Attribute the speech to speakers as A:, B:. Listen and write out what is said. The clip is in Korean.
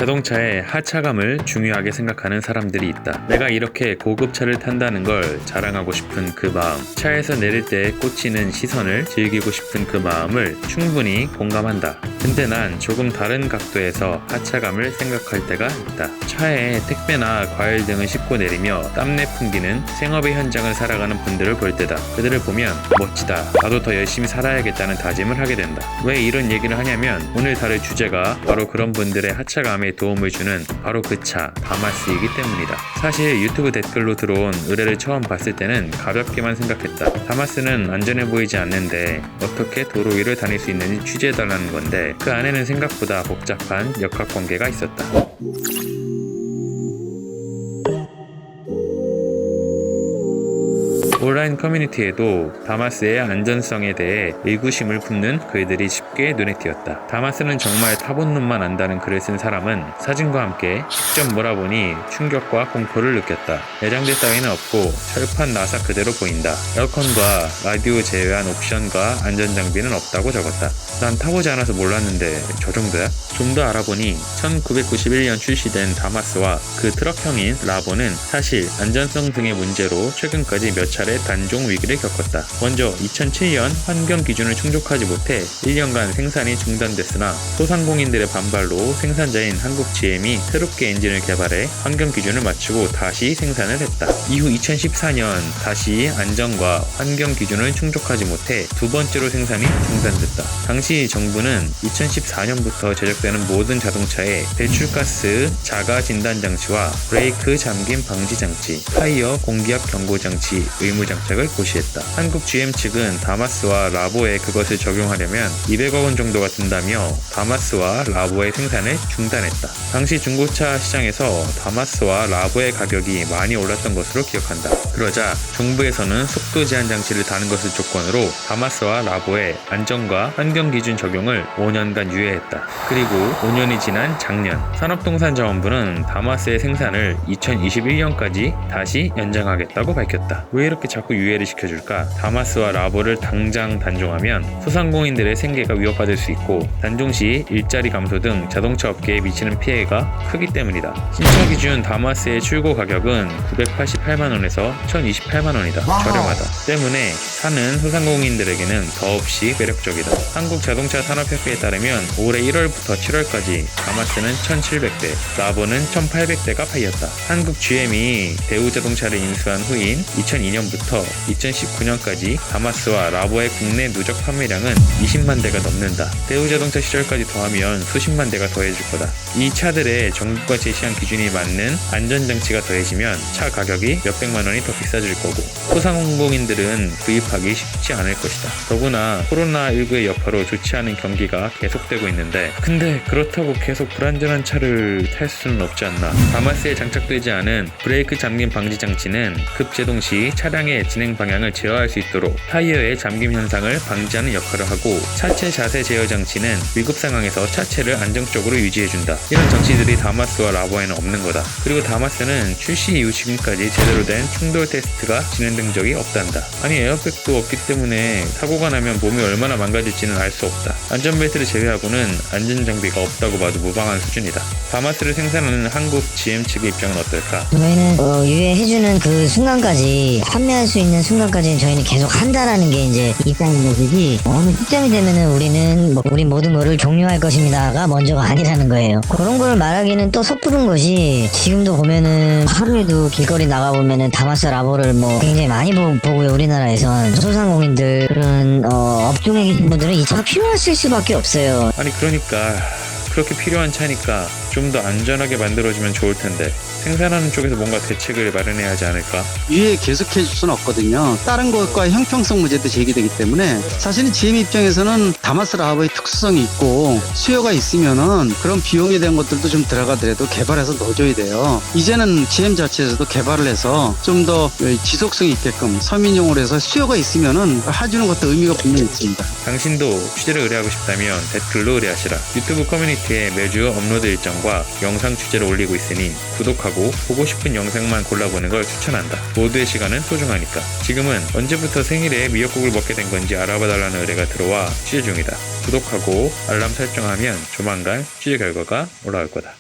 A: 자동차의 하차감을 중요하게 생각하는 사람들이 있다. 내가 이렇게 고급차를 탄다는 걸 자랑하고 싶은 그 마음, 차에서 내릴 때 꽂히는 시선을 즐기고 싶은 그 마음을 충분히 공감한다. 근데 난 조금 다른 각도에서 하차감을 생각할 때가 있다. 차에 택배나 과일 등을 싣고 내리며 땀내 풍기는 생업의 현장을 살아가는 분들을 볼 때다. 그들을 보면 멋지다. 나도 더 열심히 살아야겠다는 다짐을 하게 된다. 왜 이런 얘기를 하냐면 오늘 다룰 주제가 바로 그런 분들의 하차감에 도움을 주는 바로 그 차, 다마스이기 때문이다. 사실 유튜브 댓글로 들어온 의뢰를 처음 봤을 때는 가볍게만 생각했다. 다마스는 안전해 보이지 않는데 어떻게 도로 위를 다닐 수 있는지 취재해달라는 건데 그 안에는 생각보다 복잡한 역학관계가 있었다. 온라인 커뮤니티에도 다마스의 안전성에 대해 의구심을 품는 글들이 쉽게 눈에 띄었다. 다마스는 정말 타본 놈만 안다는 글을 쓴 사람은 사진과 함께 직접 몰아보니 충격과 공포를 느꼈다. 내장재 따위는 없고 철판 나사 그대로 보인다. 에어컨과 라디오 제외한 옵션과 안전장비는 없다고 적었다. 난 타보지 않아서 몰랐는데 저 정도야? 좀 더 알아보니 1991년 출시된 다마스와 그 트럭형인 라보는 사실 안전성 등의 문제로 최근까지 몇 차례 단종 위기를 겪었다. 먼저 2007년 환경 기준을 충족하지 못해 1년간 생산이 중단됐으나 소상공인들의 반발로 생산자인 한국 GM이 새롭게 엔진을 개발해 환경 기준을 맞추고 다시 생산을 했다. 이후 2014년 다시 안전과 환경 기준을 충족하지 못해 두 번째로 생산이 중단됐다. 당시 정부는 2014년부터 제작되는 모든 자동차에 배출가스 자가 진단 장치와 브레이크 잠김 방지 장치, 타이어 공기압 경고 장치 의무 장착을 고시했다. 한국 GM 측은 다마스와 라보에 그것을 적용하려면 200억 원 정도가 든다며 다마스와 라보의 생산을 중단했다. 당시 중고차 시장에서 다마스와 라보의 가격이 많이 올랐던 것으로 기억한다. 그러자 정부에서는 속도 제한 장치를 다는 것을 조건으로 다마스와 라보의 안전과 환경 기준 적용을 5년간 유예했다. 그리고 5년이 지난 작년 산업통상자원부는 다마스의 생산을 2021년까지 다시 연장하겠다고 밝혔다. 왜 이렇게 자꾸 유예를 시켜줄까? 다마스와 라보를 당장 단종하면 소상공인들의 생계가 위협받을 수 있고 단종 시 일자리 감소 등 자동차 업계에 미치는 피해가 크기 때문이다. 신차 기준 다마스의 출고 가격은 988만원에서 1028만원이다. 저렴하다. 때문에 사는 소상공인들에게는 더없이 매력적이다. 한국자동차산업협회에 따르면 올해 1월부터 7월까지 다마스는 1700대, 라보는 1800대가 팔렸다. 한국 GM이 대우자동차를 인수한 후인 2002년부터 2019년까지 다마스와 라보의 국내 누적 판매량은 20만 대가 넘는다. 대우자동차 시절까지 더하면 수십만 대가 더해질 거다. 이 차들의 정부가 제시한 기준이 맞는 안전장치가 더해지면 차 가격이 몇백만 원이 더 비싸질 거고 소상공인들은 구입하기 쉽지 않을 것이다. 더구나 코로나19의 여파로 좋지 않은 경기가 계속되고 있는데 근데 그렇다고 계속 불안전한 차를 탈 수는 없지 않나. 다마스에 장착되지 않은 브레이크 잠김 방지 장치는 급제동 시 차량의 진행 방향을 제어할 수 있도록 타이어의 잠김 현상을 방지하는 역할을 하고 차체 자세 제어 장치는 위급 상황에서 차체를 안정적으로 유지해준다. 이런 장치들이 다마스와 라보에는 없는 거다. 그리고 다마스는 출시 이후 지금까지 제대로 된 충돌 테스트가 진행된 적이 없단다. 아니 에어백도 없기 때문에 사고가 나면 몸이 얼마나 망가질지는 알 수 없다. 안전벨트를 제외하고는 안전장비가 없다고 봐도 무방한 수준이다. 다마스를 생산하는 한국 GM 측의 입장은 어떨까?
B: 저희는 유예해주는 그 순간까지 판매할 수 있는 순간까지는 저희는 계속 한다라는 게 이제 입장인 것이지 어느 시점이 되면은 우리 모든 거를 종료할 것입니다가 먼저가 아니라는 거예요. 그런 걸 말하기는 또 섣부른 것이 지금도 보면은 하루에도 길거리 나가보면은 다마스 라보를 굉장히 많이 보고요. 우리나라에선 소상공인들 그런 업종에 계신 분들은 이 차가 필요했을 수밖에 없어요.
A: 아니 그러니까 그렇게 필요한 차니까 좀 더 안전하게 만들어주면 좋을 텐데 생산하는 쪽에서 뭔가 대책을 마련해야 하지 않을까?
C: 유예 계속해 줄 수는 없거든요. 다른 것과 형평성 문제도 제기되기 때문에 사실은 GM 입장에서는 다마스 라보의 특수성이 있고 수요가 있으면은 그런 비용에 대한 것들도 좀 들어가더라도 개발해서 넣어줘야 돼요. 이제는 GM 자체에서도 개발을 해서 좀 더 지속성이 있게끔 서민용으로 해서 수요가 있으면은 해주는 것도 의미가 분명히 있습니다.
A: 당신도 취재를 의뢰하고 싶다면 댓글로 의뢰하시라. 유튜브 커뮤니티에 매주 업로드 일정과 영상 취재를 올리고 있으니 구독하고 보고 싶은 영상만 골라보는 걸 추천한다. 모두의 시간은 소중하니까. 지금은 언제부터 생일에 미역국을 먹게 된 건지 알아봐달라는 의뢰가 들어와 취재 중이다. 구독하고 알람 설정하면 조만간 취재 결과가 올라올 거다.